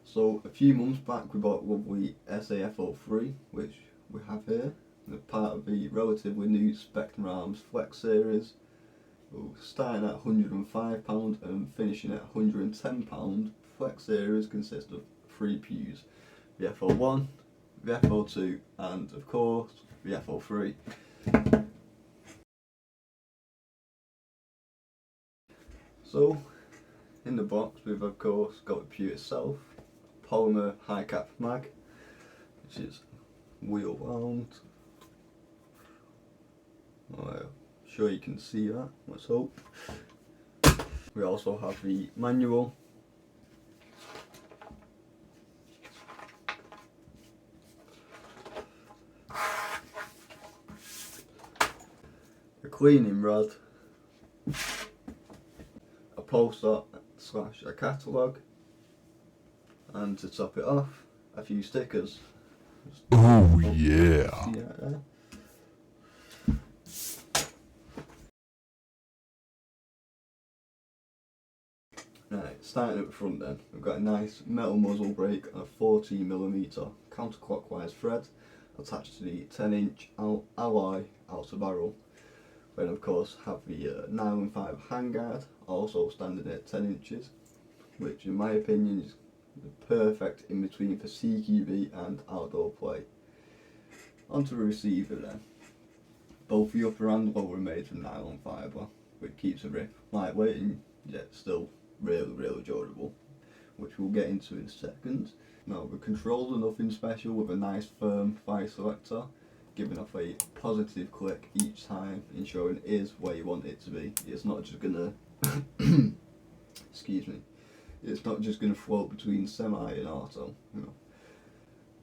So a few months back we bought lovely SA-FO3, which we have here, part of the relatively new Specna Arms Flex series. Starting at £105 and finishing at £110. Flex series consists of 3 pews: the FO1, the FO2 and of course the FO3. So in the box we've of course got the pew itself, polymer high cap mag, which is wheel wound. I'm sure you can see that, let's hope. We also have the manual, a cleaning rod, a poster / a catalogue, and to top it off, a few stickers. Oh yeah! See that there? Right, starting at the front then, we've got a nice metal muzzle brake and a 14mm counterclockwise thread attached to the 10-inch alloy outer barrel. Then of course have the nylon fibre handguard, also standing at 10 inches, which in my opinion is the perfect in between for CQB and outdoor play. Onto the receiver then. Both the upper and lower are made from nylon fibre, which keeps the grip lightweight and yet still really durable, which we'll get into in a second. Now the controls are nothing special, with a nice firm fire selector giving off a positive click each time, ensuring it is where you want it to be. It's not just gonna excuse me, it's not just gonna float between semi and auto, you know.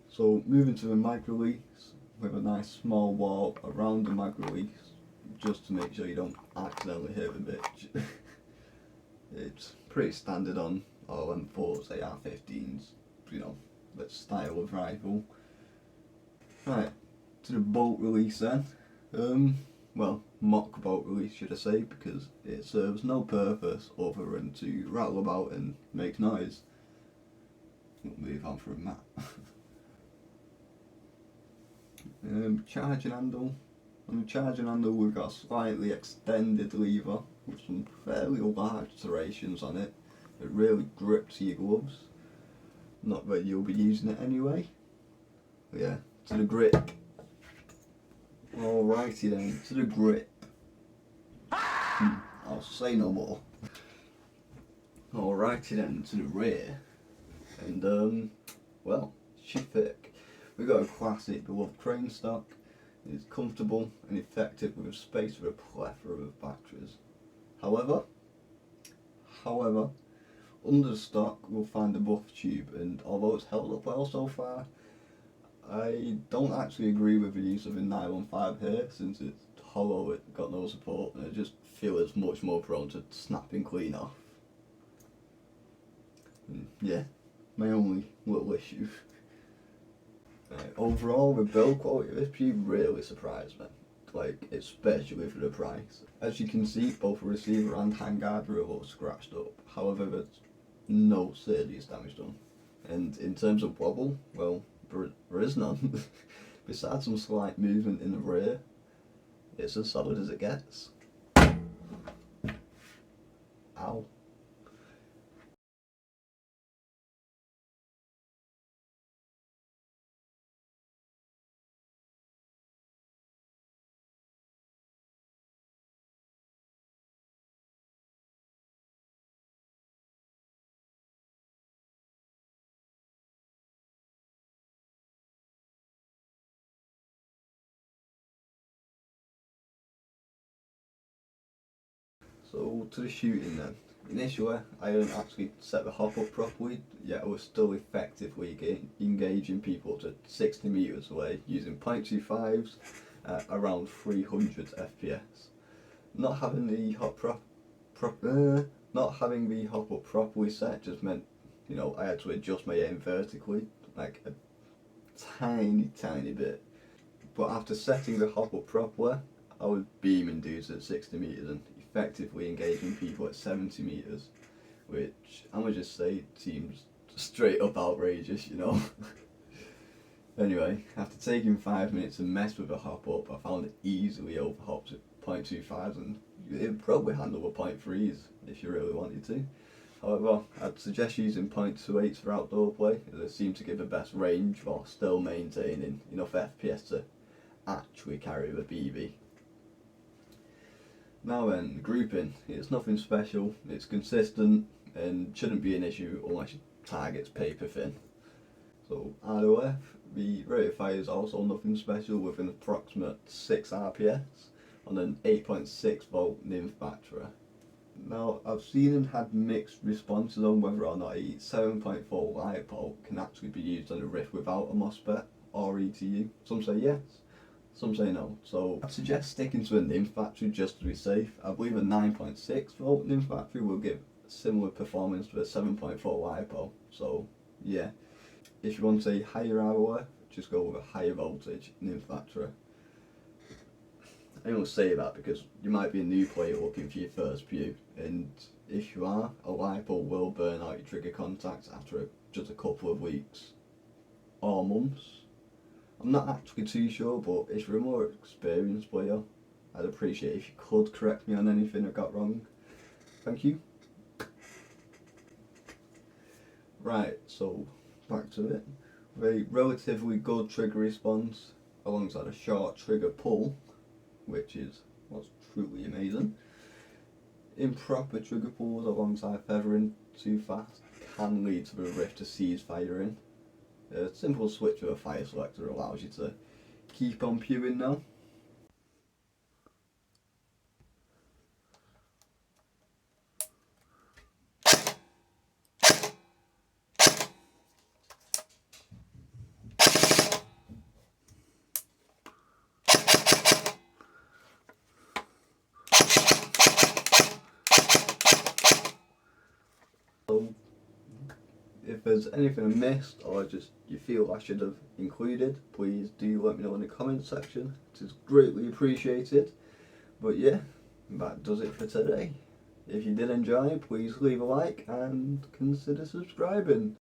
So moving to the mag release, with a nice small wall around the mag release just to make sure you don't accidentally hit the bitch. It's pretty standard on all M4s, AR-15s, you know, that style of rifle. Right, to the bolt release then. Well, mock bolt release should I say, because it serves no purpose other than to rattle about and make noise. We'll move on from that. Charging handle. On the charging handle we've got a slightly extended lever with some fairly large serrations on it. It really grips your gloves. Not that you'll be using it anyway. But yeah, to the grip. Alrighty then, to the grip. I'll say no more. Alrighty then, to the rear. And well, she's thick. We've got a classic beloved crane stock. It's comfortable and effective with space for a plethora of batteries. However, under the stock we'll find a buff tube, and although it's held up well so far, I don't actually agree with the use of a nylon fibre here, since it's hollow, it's got no support, and I just feel it's much more prone to snapping clean off. And yeah, my only little issue. Overall, the build quality of this tube really surprised me, like especially for the price. As you can see, both the receiver and handguard are a little scratched up, however there's no serious damage done. And in terms of wobble, well, there is none. Besides some slight movement in the rear, it's as solid as it gets. Ow. So to the shooting then. Initially I didn't actually set the hop up properly, yet I was still effectively engaging people to 60 metres away using .25s at around 300 FPS. Not having the hop up properly set just meant, you know, I had to adjust my aim vertically, like a tiny bit. But after setting the hop up properly, I was beaming dudes at 60 metres and effectively engaging people at 70 metres, which I must just say seems straight up outrageous, you know. Anyway, after taking 5 minutes to mess with the hop up, I found it easily over hops at 0.25s and it'd probably handle the 0.3s if you really wanted to. However, I'd suggest using 0.28s for outdoor play, as they seem to give the best range while still maintaining enough FPS to actually carry the BB. Now then, grouping. It's nothing special, it's consistent and shouldn't be an issue unless your target's paper thin. So ROF, the rate of fire is also nothing special with an approximate 6 RPS on an 8.6 volt nymph battery. Now I've seen and had mixed responses on whether or not a 7.4 LiPo can actually be used on a riff without a MOSFET or ETU. Some say yes, some say no. So I'd suggest sticking to a nymph battery just to be safe. I believe a 9.6 volt nymph battery will give similar performance to a 7.4 LiPo. So yeah, if you want a higher ROF, just go with a higher voltage nymph battery. I only say that because you might be a new player looking for your first view, and if you are, a LiPo will burn out your trigger contacts after just a couple of weeks or months. I'm not actually too sure, but if you're a more experienced player, I'd appreciate if you could correct me on anything I got wrong. Thank you. Right, so back to it. With a relatively good trigger response alongside a short trigger pull, which is what's truly amazing. Improper trigger pulls alongside feathering too fast can lead to the riff to cease firing. A simple switch of a fire selector allows you to keep on pewing now. So if there's anything I missed or just you feel I should have included, please do let me know in the comments section. It is greatly appreciated. But yeah, that does it for today. If you did enjoy, please leave a like and consider subscribing.